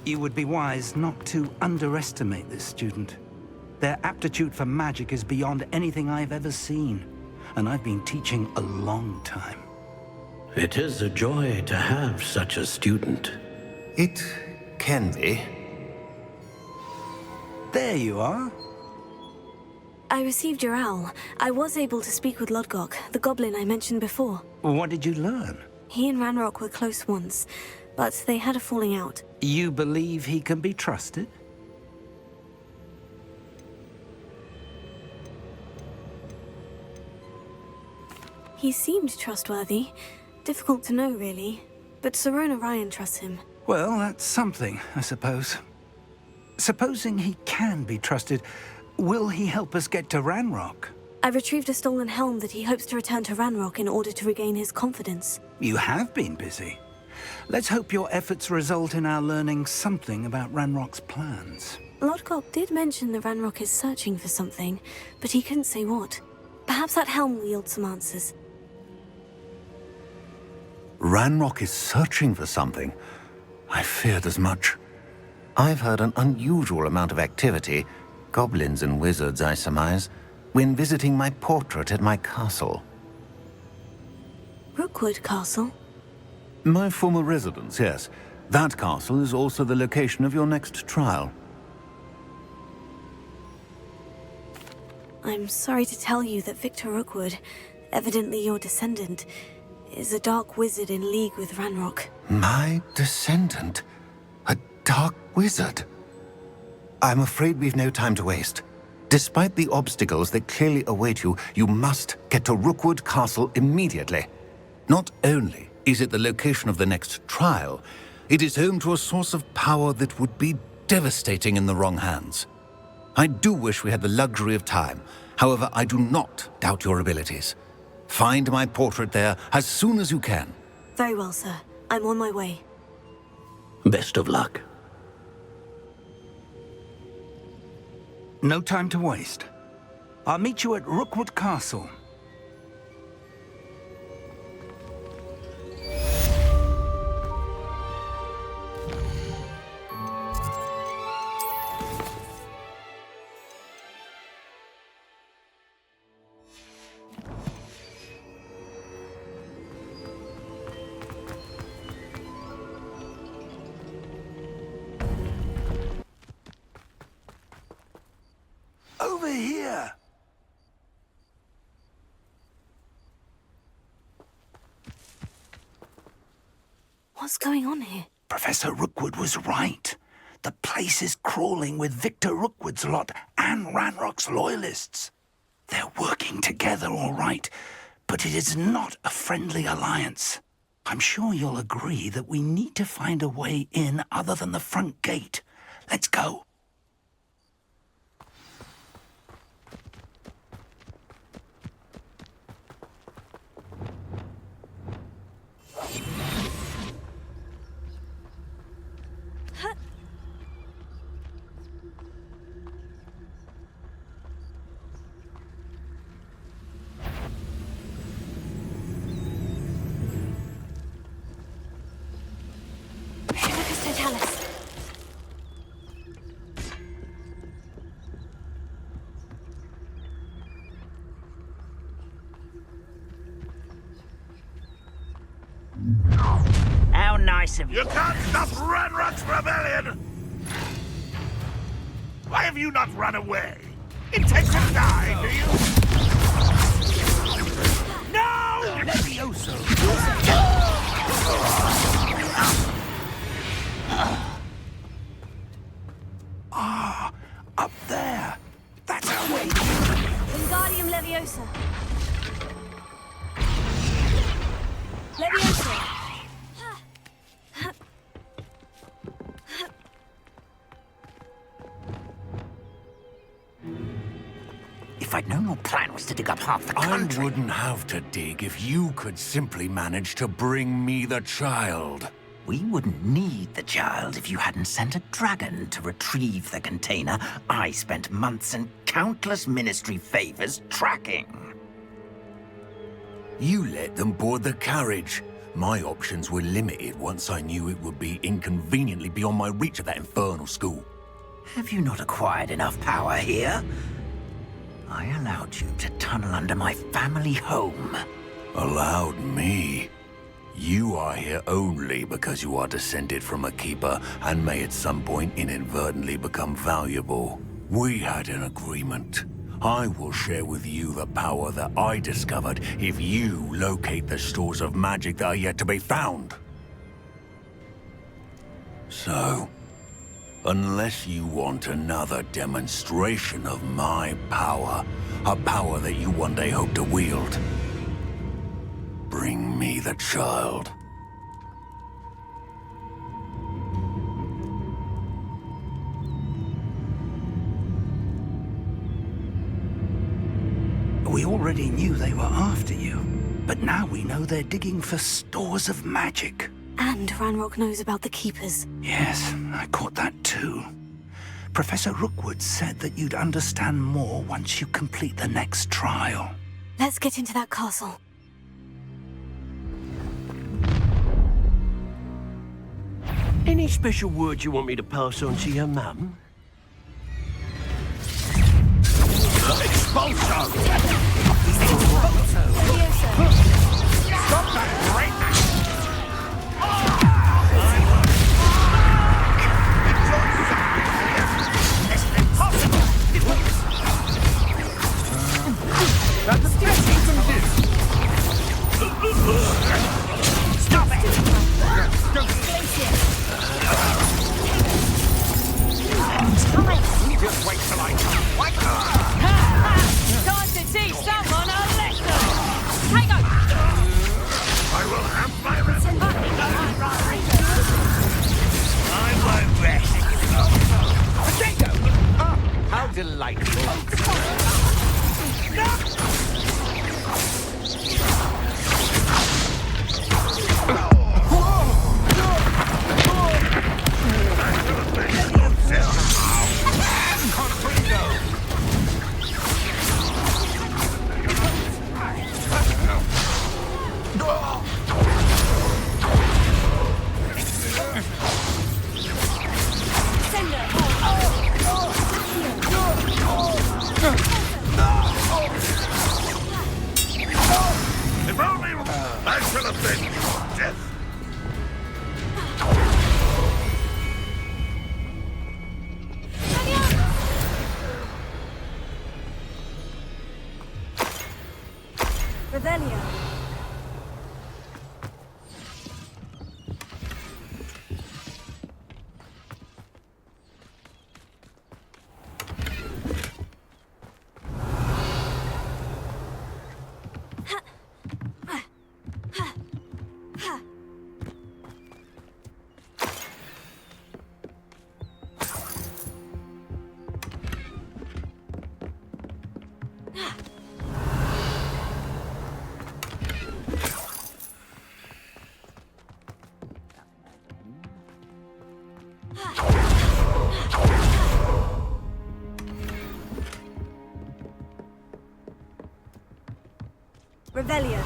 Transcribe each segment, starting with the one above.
You would be wise not to underestimate this student. Their aptitude for magic is beyond anything I've ever seen, and I've been teaching a long time. It is a joy to have such a student. It can be. There you are. I received your owl. I was able to speak with Lodgok, the goblin I mentioned before. What did you learn? He and Ranrock were close once, but they had a falling out. You believe he can be trusted? He seemed trustworthy. Difficult to know, really. But Sirona Ryan trusts him. Well, that's something, I suppose. Supposing he can be trusted, will he help us get to Ranrock? I retrieved a stolen helm that he hopes to return to Ranrock in order to regain his confidence. You have been busy. Let's hope your efforts result in our learning something about Ranrock's plans. Lodgok did mention that Ranrock is searching for something, but he couldn't say what. Perhaps that helm will yield some answers. Ranrock is searching for something. I feared as much. I've heard an unusual amount of activity, goblins and wizards, I surmise, when visiting my portrait at my castle. Rookwood Castle? My former residence, yes. That castle is also the location of your next trial. I'm sorry to tell you that Victor Rookwood, evidently your descendant, is a dark wizard in league with Ranrock. My descendant? A dark wizard? I'm afraid we've no time to waste. Despite the obstacles that clearly await you, you must get to Rookwood Castle immediately. Not only is it the location of the next trial, it is home to a source of power that would be devastating in the wrong hands. I do wish we had the luxury of time. However, I do not doubt your abilities. Find my portrait there as soon as you can. Very well, sir. I'm on my way. Best of luck. No time to waste. I'll meet you at Rookwood Castle. Over here! What's going on here? Professor Rookwood was right. The place is crawling with Victor Rookwood's lot and Ranrock's loyalists. They're working together, all right, but it is not a friendly alliance. I'm sure you'll agree that we need to find a way in other than the front gate. Let's go. How nice of you. You can't stop Ranrock's rebellion! Why have you not run away? Intend to die, do you? No! Levioso! Ah, up there. That's our way. Wingardium Leviosa. Leviosa. If I'd known your plan was to dig up half the country... I wouldn't have to dig if you could simply manage to bring me the child. We wouldn't need the child if you hadn't sent a dragon to retrieve the container I spent months and countless ministry favors tracking. You let them board the carriage. My options were limited once I knew it would be inconveniently beyond my reach at that infernal school. Have you not acquired enough power here? I allowed you to tunnel under my family home. Allowed me? You are here only because you are descended from a keeper and may at some point inadvertently become valuable. We had an agreement. I will share with you the power that I discovered if you locate the stores of magic that are yet to be found. So, unless you want another demonstration of my power, a power that you one day hope to wield, bring me the child. We already knew they were after you, but now we know they're digging for stores of magic. And Ranrock knows about the Keepers. Yes, I caught that too. Professor Rookwood said that you'd understand more once you complete the next trial. Let's get into that castle. Any special words you want me to pass on to your mum? Expulso! Stop that right now! It's impossible! That's the best you can do! Stop it! Just wait till I come. What? Time to teach someone a lesson! Take on! I will have my revenge. I won't rest. Potato! Ah, how delightful. If only I should have been death. Revelio. Revelio.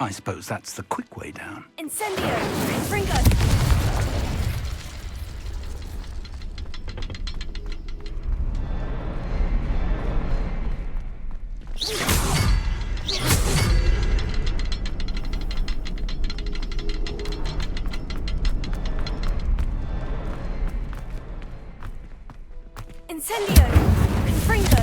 I suppose that's the quick way down. Incendio! Fringo! Incendio! Fringo!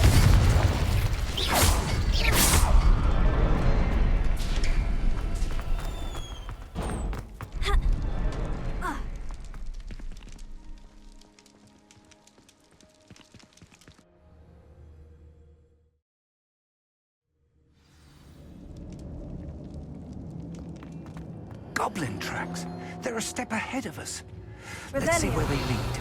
goblin tracks. They're a step ahead of us. Let's see where they lead.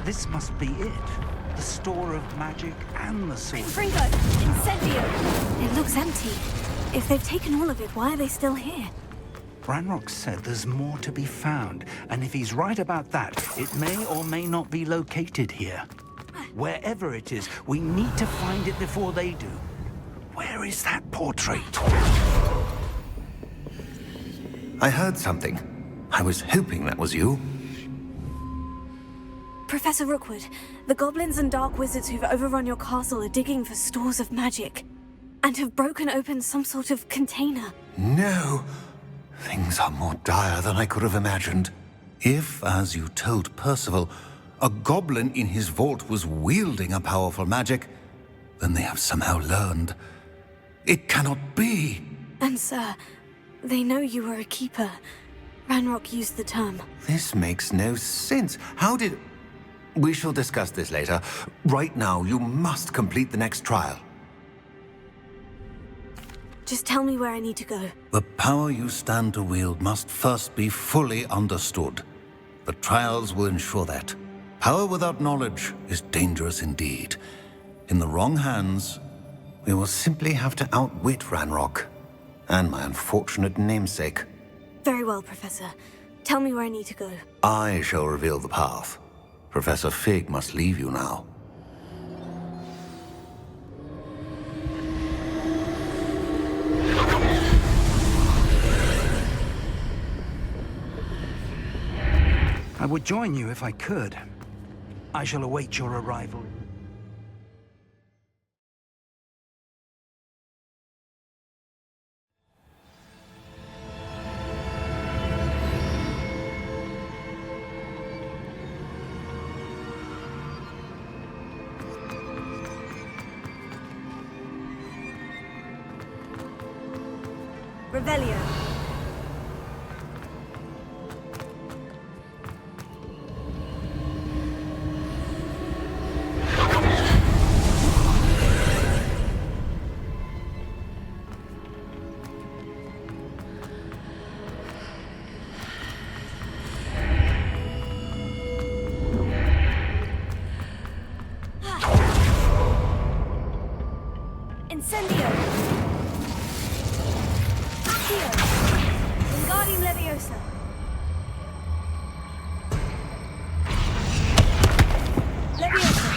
This must be it. The store of magic and the sword. Fringo! Incendio! It looks empty. If they've taken all of it, why are they still here? Ranrock said there's more to be found, and if he's right about that, it may or may not be located here. Wherever it is, we need to find it before they do. Where is that portrait? I heard something. I was hoping that was you. Professor Rookwood, the goblins and dark wizards who've overrun your castle are digging for stores of magic, and have broken open some sort of container. No! Things are more dire than I could have imagined. If, as you told Percival, a goblin in his vault was wielding a powerful magic, then they have somehow learned. It cannot be! And sir, they know you were a keeper. Ranrock used the term. This makes no sense. How did... We shall discuss this later. Right now, you must complete the next trial. Just tell me where I need to go. The power you stand to wield must first be fully understood. The trials will ensure that. Power without knowledge is dangerous indeed. In the wrong hands, we will simply have to outwit Ranrock and my unfortunate namesake. Very well, Professor. Tell me where I need to go. I shall reveal the path. Professor Fig must leave you now. I would join you if I could. I shall await your arrival. Revelio. Incendio! Accio! Wingardium Leviosa! Leviosa!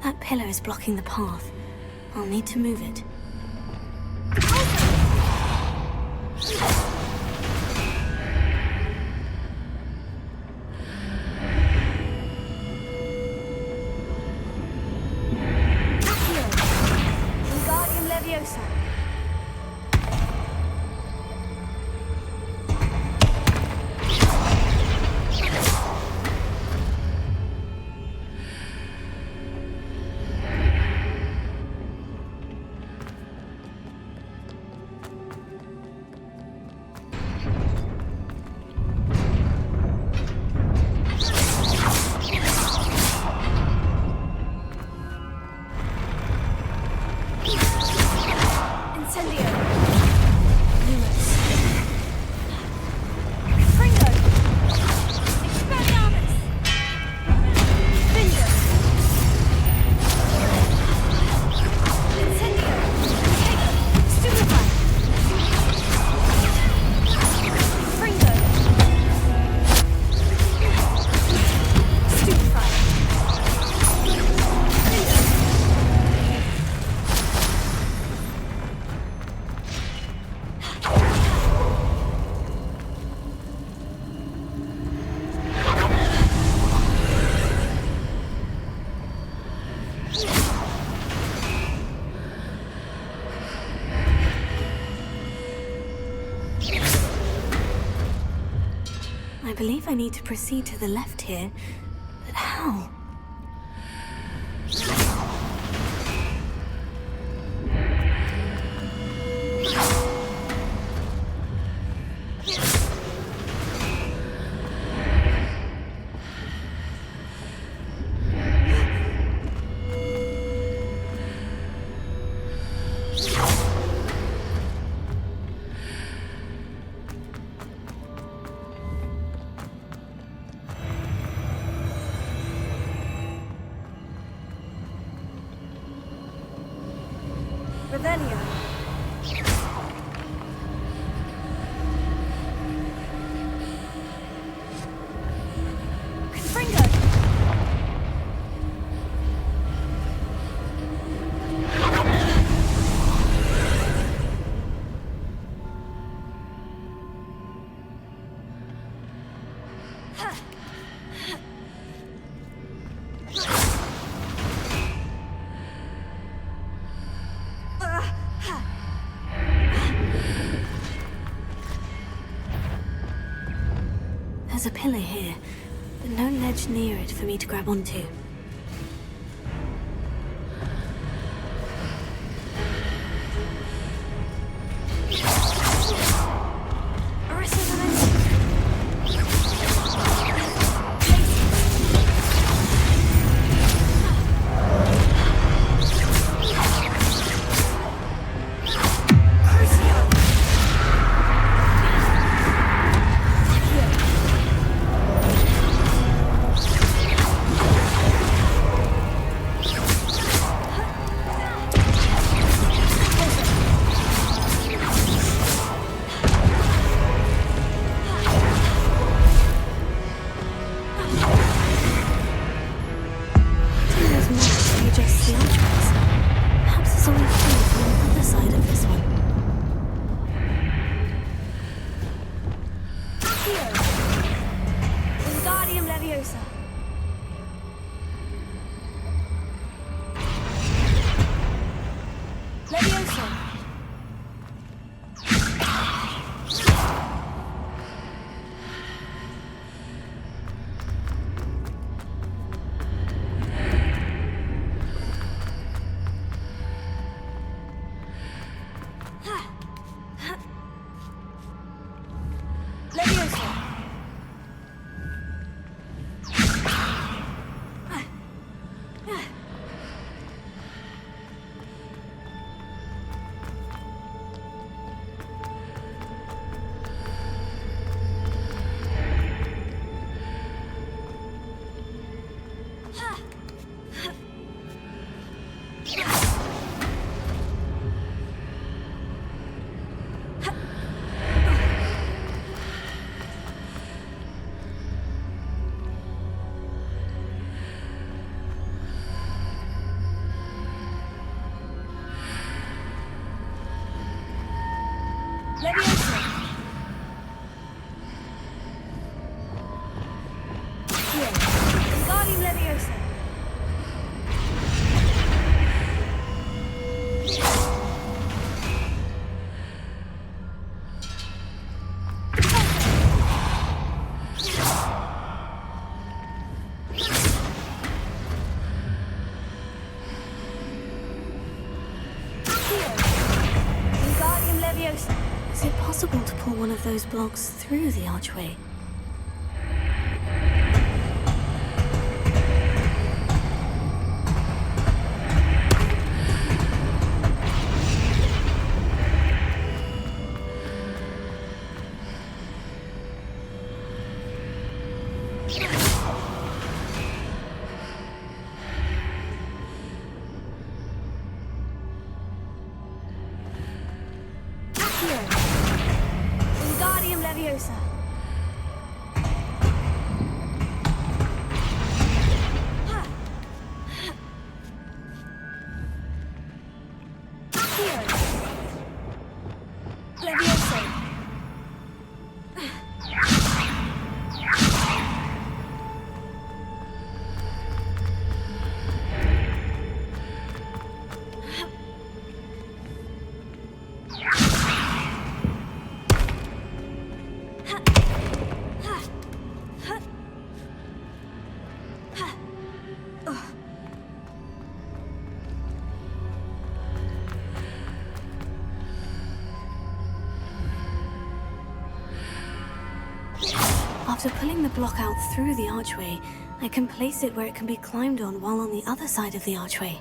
That pillar is blocking the path. I'll need to move it. Accio! Wingardium Leviosa! I believe I need to proceed to the left here. But how? There's a pillar here, but no ledge near it for me to grab onto. Is it possible to pull one of those blocks through the archway? After pulling the block out through the archway, I can place it where it can be climbed on while on the other side of the archway.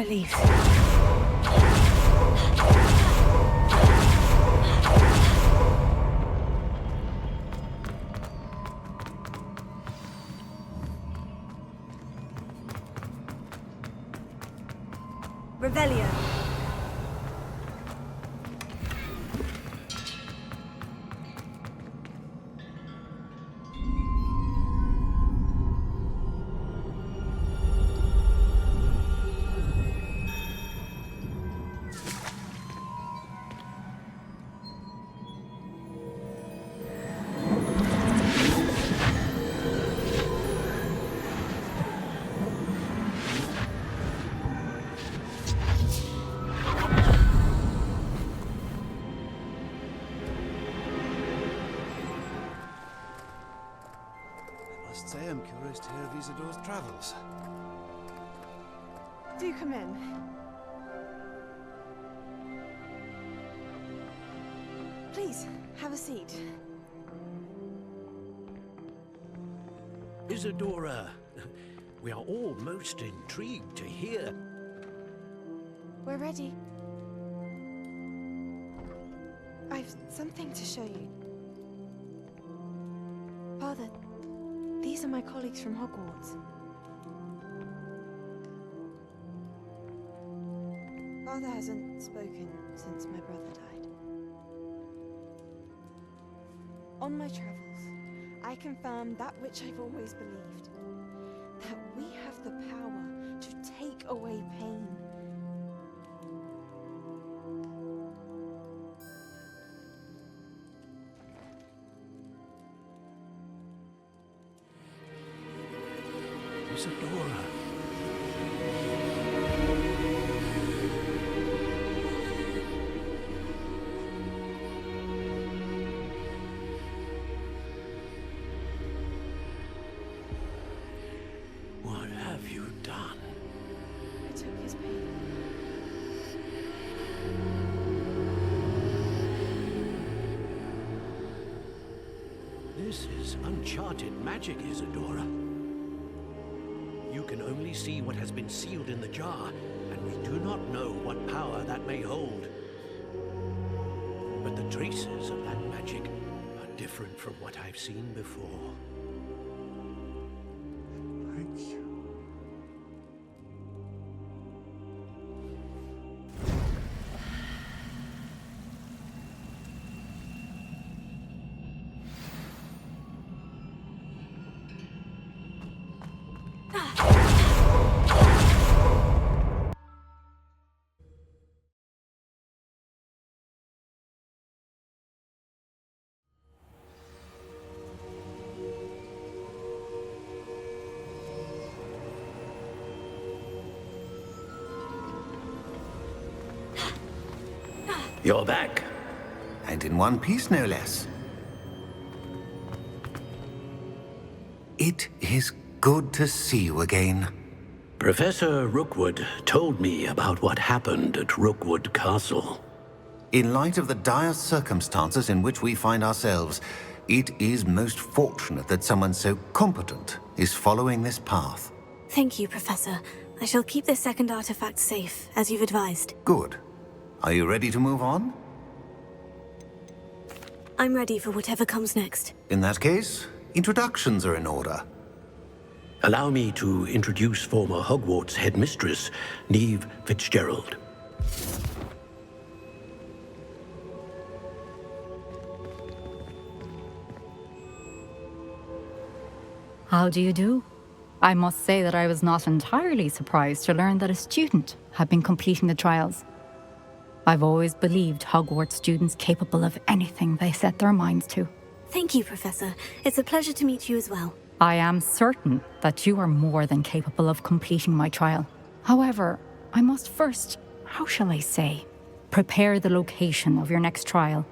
relief. Revelio. Say I'm curious to hear of Isadore's travels. Do come in. Please, have a seat. Isadora, we are all most intrigued to hear. We're ready. I've something to show you. Father, these are my colleagues from Hogwarts. Father hasn't spoken since my brother died. On my travels, I confirmed that which I've always believed. That we have the power to take away pain. Isadora. What have you done? I took his pain. This is uncharted magic, Isadora. You can only see what has been sealed in the jar, and we do not know what power that may hold. But the traces of that magic are different from what I've seen before. Thank you. You're back. And in one piece, no less. It is good to see you again. Professor Rookwood told me about what happened at Rookwood Castle. In light of the dire circumstances in which we find ourselves, it is most fortunate that someone so competent is following this path. Thank you, Professor. I shall keep this second artifact safe, as you've advised. Good. Are you ready to move on? I'm ready for whatever comes next. In that case, introductions are in order. Allow me to introduce former Hogwarts headmistress, Neve Fitzgerald. How do you do? I must say that I was not entirely surprised to learn that a student had been completing the trials. I've always believed Hogwarts students capable of anything they set their minds to. Thank you, Professor. It's a pleasure to meet you as well. I am certain that you are more than capable of completing my trial. However, I must first, how shall I say, prepare the location of your next trial.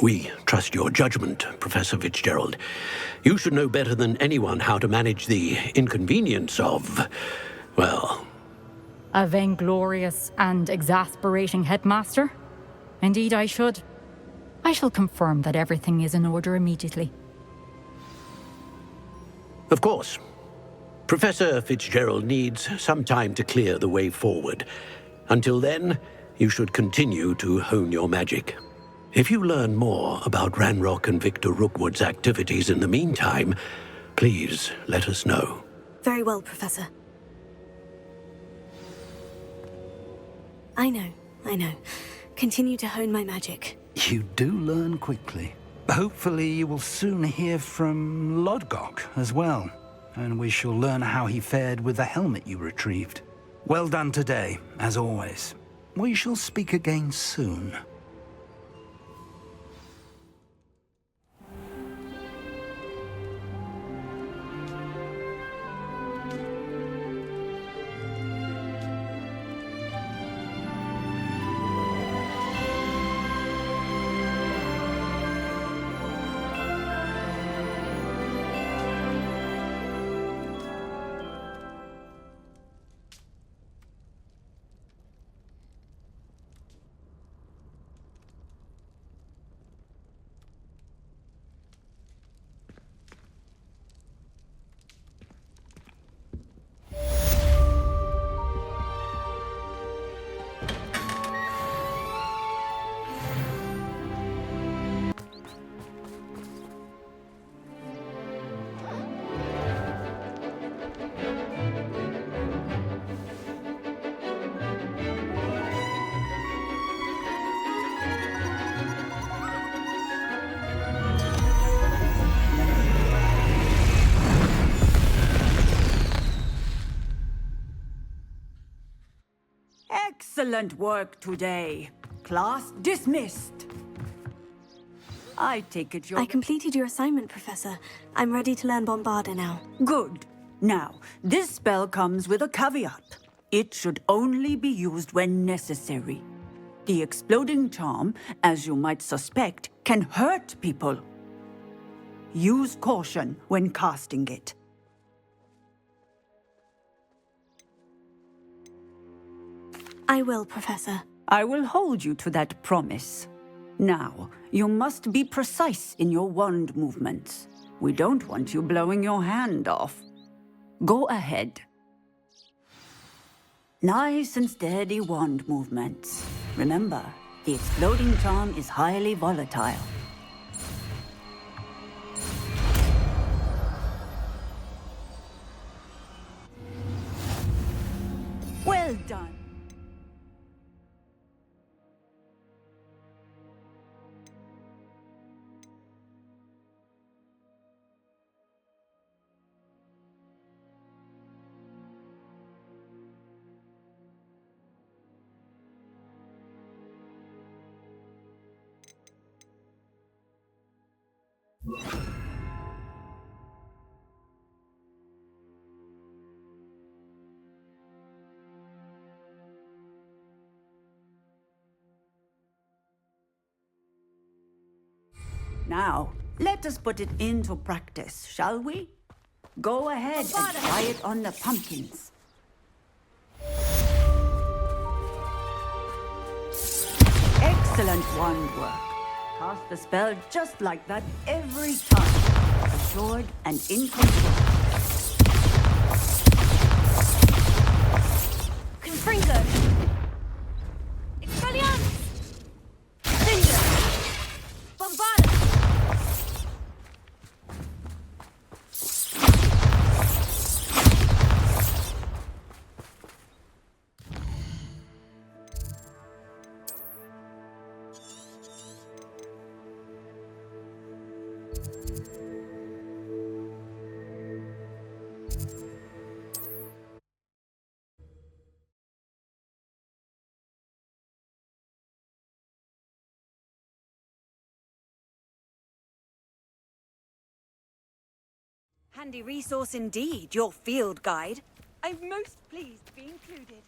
We trust your judgment, Professor Fitzgerald. You should know better than anyone how to manage the inconvenience of, well... A vainglorious and exasperating headmaster? Indeed I should. I shall confirm that everything is in order immediately. Of course. Professor Fitzgerald needs some time to clear the way forward. Until then, you should continue to hone your magic. If you learn more about Ranrock and Victor Rookwood's activities in the meantime, please let us know. Very well, Professor. I know. Continue to hone my magic. You do learn quickly. Hopefully you will soon hear from Lodgok as well, and we shall learn how he fared with the helmet you retrieved. Well done today, as always. We shall speak again soon. Excellent work today. Class dismissed. I take it I completed your assignment, Professor. I'm ready to learn Bombarda now. Good. Now, this spell comes with a caveat. It should only be used when necessary. The exploding charm, as you might suspect, can hurt people. Use caution when casting it. I will, Professor. I will hold you to that promise. Now, you must be precise in your wand movements. We don't want you blowing your hand off. Go ahead. Nice and steady wand movements. Remember, the exploding charm is highly volatile. Well done. Now, let us put it into practice, shall we? Go ahead and try it on the pumpkins. Excellent wand work. Cast the spell just like that every time. Assured and in control. Confringo! Expelliarmus! Cinder! Bombarda! Handy resource indeed, your field guide. I'm most pleased to be included.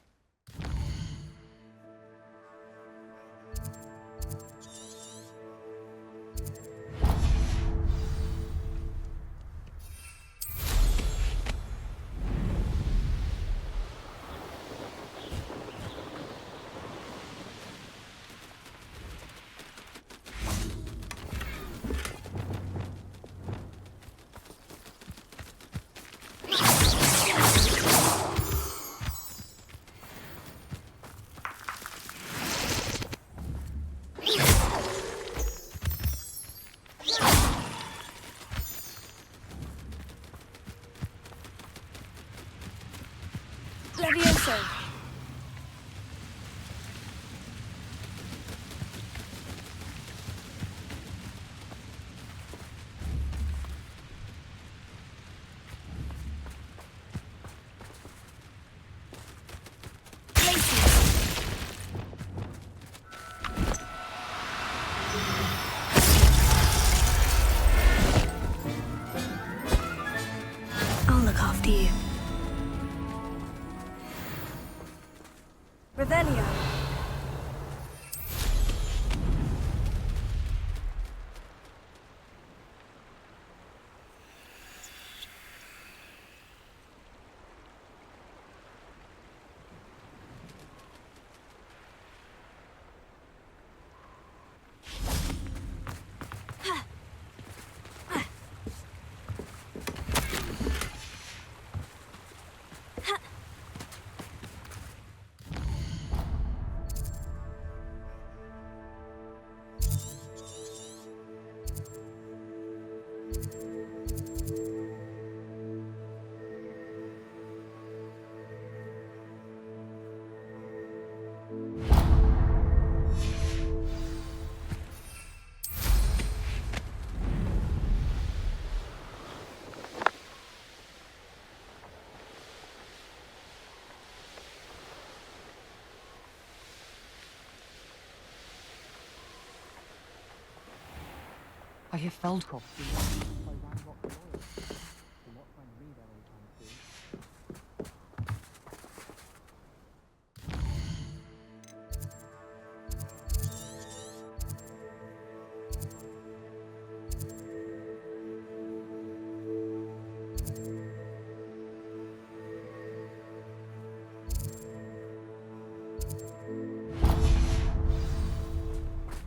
I have felled cops.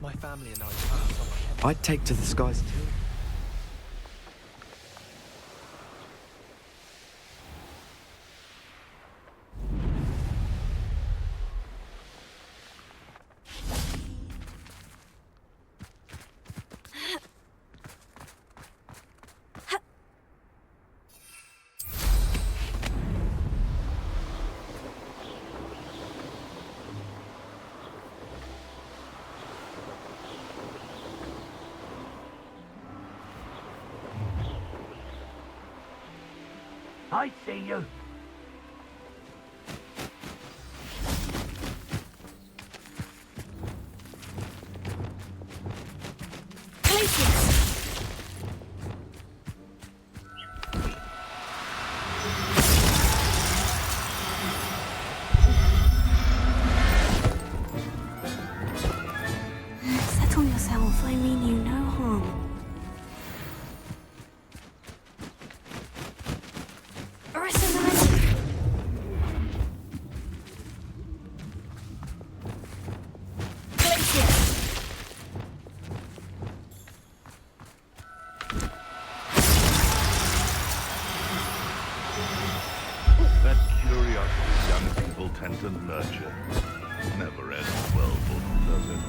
My family and I I'd take to the skies too. I see you. Settle yourself. I mean you no harm. That curiosity young people tend to nurture never ends well for them, does it?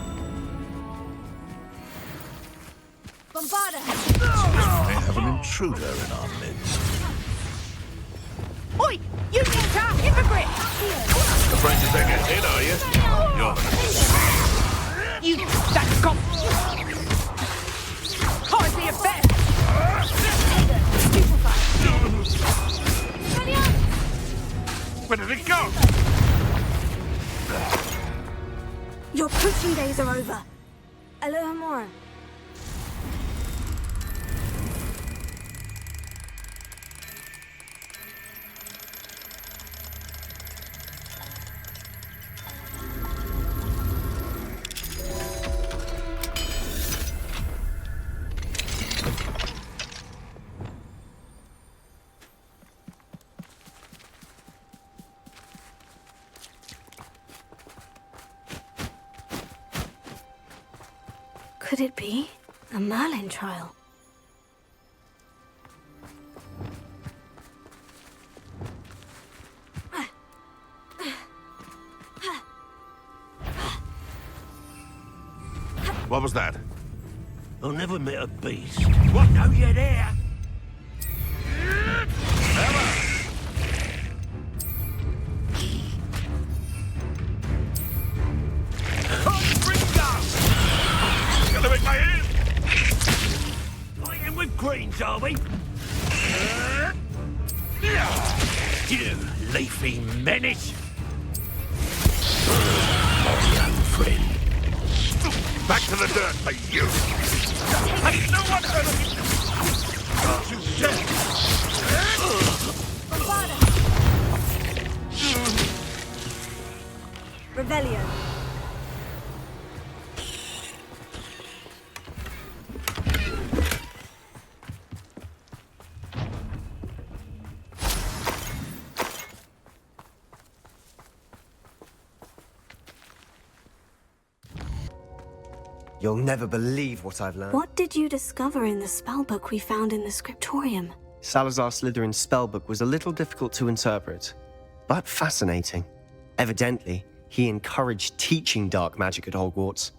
Bombarda! We have an intruder in our midst. Oi! You ninja! Hypocrite! Afraid to take a hit, are you? You're the... You that cop! Hardly a bet! Where did it go? Your coaching days are over. Aloha more. Could it be a Merlin trial? What was that? I never met a beast. What? No, you're there. Greens, are we? You leafy menace! Young friend. Back to the dirt for you! Hey, no one heard of it! Don't you dare! Revelio. You'll never believe what I've learned. What did you discover in the spellbook we found in the scriptorium? Salazar Slytherin's spellbook was a little difficult to interpret, but fascinating. Evidently, he encouraged teaching dark magic at Hogwarts.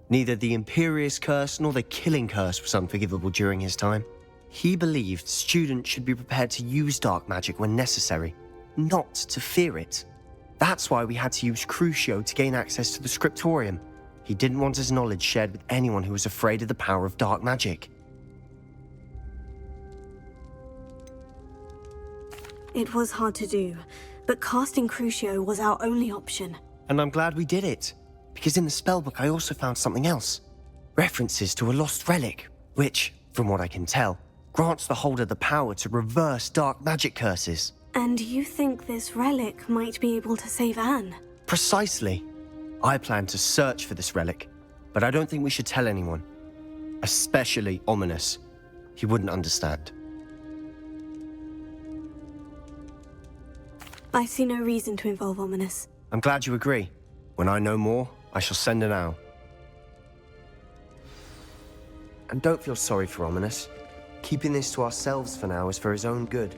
Neither the Imperious Curse nor the Killing Curse was unforgivable during his time. He believed students should be prepared to use dark magic when necessary, not to fear it. That's why we had to use Crucio to gain access to the scriptorium. He didn't want his knowledge shared with anyone who was afraid of the power of dark magic. It was hard to do, but casting Crucio was our only option. And I'm glad we did it, because in the spellbook I also found something else. References to a lost relic, which, from what I can tell, grants the holder the power to reverse dark magic curses. And you think this relic might be able to save Anne? Precisely. I plan to search for this relic, but I don't think we should tell anyone. Especially Ominous. He wouldn't understand. I see no reason to involve Ominous. I'm glad you agree. When I know more, I shall send an owl. And don't feel sorry for Ominous. Keeping this to ourselves for now is for his own good.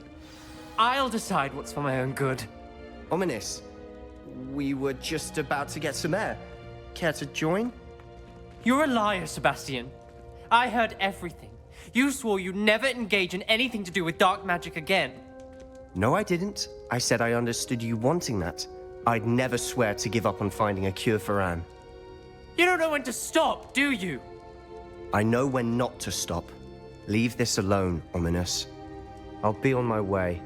I'll decide what's for my own good. Ominous, we were just about to get some air. Care to join? You're a liar, Sebastian. I heard everything. You swore you'd never engage in anything to do with dark magic again. No, I didn't. I said I understood you wanting that. I'd never swear to give up on finding a cure for Anne. You don't know when to stop, do you? I know when not to stop. Leave this alone, Ominous. I'll be on my way.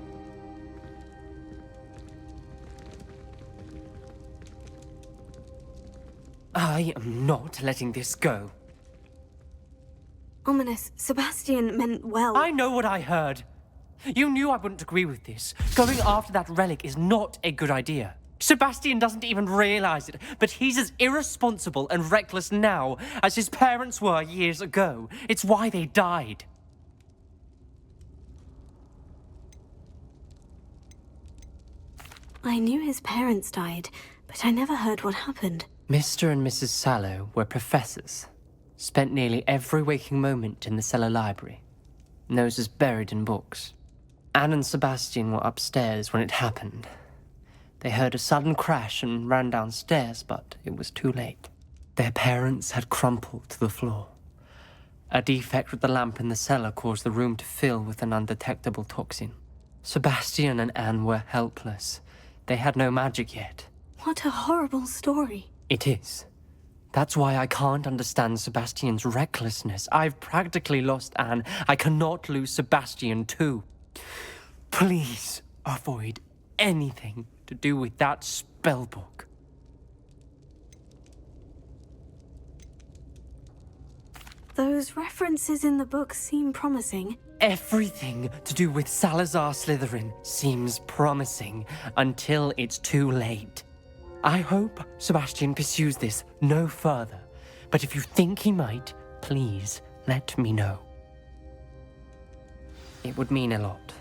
I am not letting this go. Ominous, Sebastian meant well. I know what I heard. You knew I wouldn't agree with this. Going after that relic is not a good idea. Sebastian doesn't even realize it, but he's as irresponsible and reckless now as his parents were years ago. It's why they died. I knew his parents died, but I never heard what happened. Mr. and Mrs. Sallow were professors. Spent nearly every waking moment in the cellar library. Noses buried in books. Anne and Sebastian were upstairs when it happened. They heard a sudden crash and ran downstairs, but it was too late. Their parents had crumpled to the floor. A defect with the lamp in the cellar caused the room to fill with an undetectable toxin. Sebastian and Anne were helpless. They had no magic yet. What a horrible story. It is. That's why I can't understand Sebastian's recklessness. I've practically lost Anne. I cannot lose Sebastian too. Please avoid anything to do with that spellbook. Those references in the book seem promising. Everything to do with Salazar Slytherin seems promising until it's too late. I hope Sebastian pursues this no further, but if you think he might, please let me know. It would mean a lot.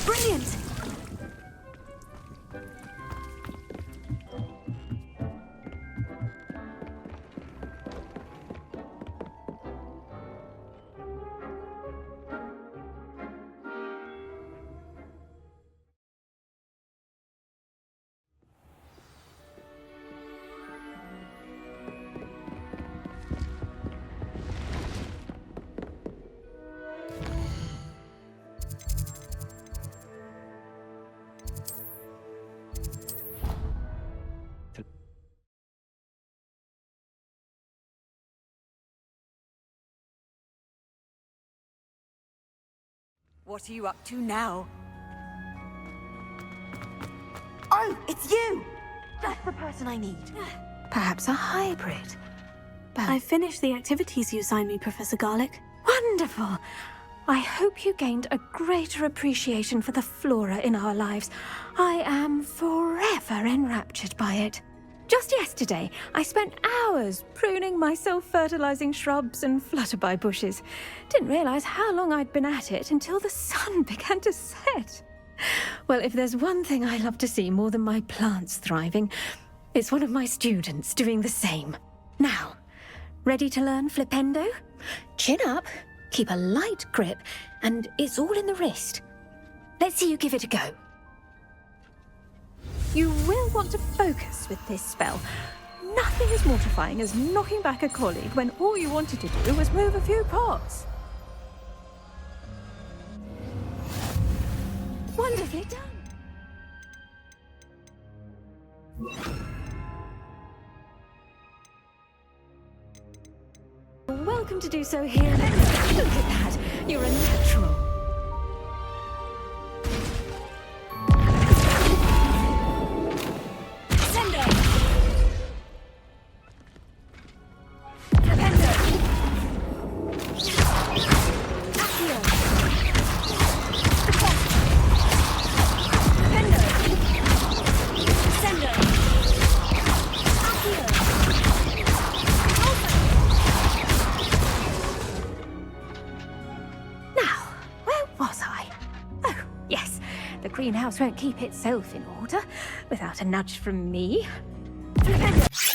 Brilliant! What are you up to now? Oh, it's you! That's the person I need. Perhaps a hybrid. But I finished the activities you assigned me, Professor Garlick. wonderful! I hope you gained a greater appreciation for the flora in our lives. I am forever enraptured by it. Just yesterday, I spent hours pruning my self-fertilizing shrubs and flutterby bushes. Didn't realize how long I'd been at it until the sun began to set. Well, if there's one thing I love to see more than my plants thriving, it's one of my students doing the same. Now, ready to learn flipendo? Chin up, keep a light grip, and it's all in the wrist. Let's see you give it a go. You will want to focus with this spell. Nothing as mortifying as knocking back a colleague when all you wanted to do was move a few pots. Wonderfully done. Welcome to do so here. Look at that. You're a natural. Greenhouse won't keep itself in order without a nudge from me. Flipendo!